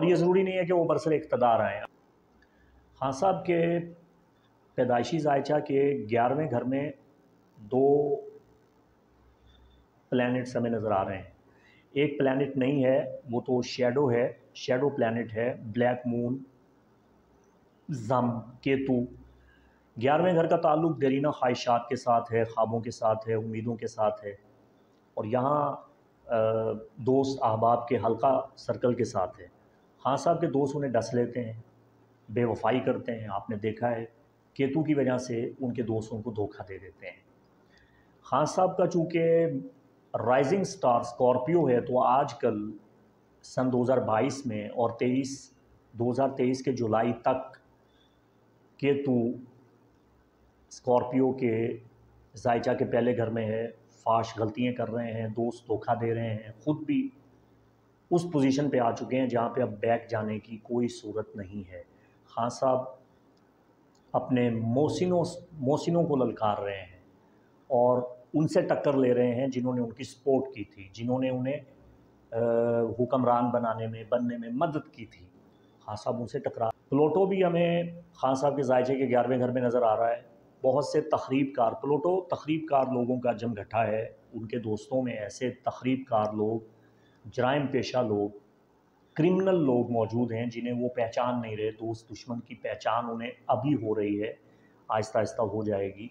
یہ ضروری نہیں ہے کہ وہ برسر اقتدار آئیں۔ خان صاحب کے پیدائشی زائچہ کے 11ویں گھر میں 2 پلینٹس ہمیں نظر آ رہے ہیں۔ ایک پلینٹ نہیں ہے، وہ تو شیڈو ہے، شیڈو پلینٹ ہے، بلیک مون، زم، کیتو۔ 11ویں گھر کا تعلق دیرینہ خواہشات کے ساتھ ہے، خوابوں کے ساتھ ہے، امیدوں کے ساتھ ہے، اور یہاں دوست احباب کے حلقہ سرکل کے ساتھ ہے۔ خان صاحب کے دوست انہیں ڈس لیتے ہیں، بے وفائی کرتے ہیں، آپ نے دیکھا ہے کیتو کی وجہ سے ان کے دوستوں کو دھوکہ دے دیتے ہیں۔ خان صاحب کا چونکہ رائزنگ سٹار اسکارپیو ہے، تو آج کل سن 2022 میں اور 2023 کے جولائی تک کیتو اسکارپیو کے زائچہ کے پہلے گھر میں ہے، فاش غلطیاں کر رہے ہیں، دوست دھوکہ دے رہے ہیں، خود بھی اس پوزیشن پہ آ چکے ہیں جہاں پہ اب بیک جانے کی کوئی صورت نہیں ہے۔ خان صاحب اپنے محسنوں کو للکار رہے ہیں اور ان سے ٹکر لے رہے ہیں جنہوں نے ان کی سپورٹ کی تھی، جنہوں نے انہیں حکمران بننے میں مدد کی تھی۔ خان صاحب ان سے ٹکرا۔ پلوٹو بھی ہمیں خان صاحب کے زائچے کے 11ویں گھر میں نظر آ رہا ہے۔ بہت سے تخریب کار، پلوٹو تخریب کار لوگوں کا جم گھٹا ہے۔ ان کے دوستوں میں ایسے تخریب کار لوگ، جرائم پیشہ لوگ، کرمنل لوگ موجود ہیں جنہیں وہ پہچان نہیں رہے۔ دوست دشمن کی پہچان انہیں ابھی ہو رہی ہے، آہستہ آہستہ ہو جائے گی۔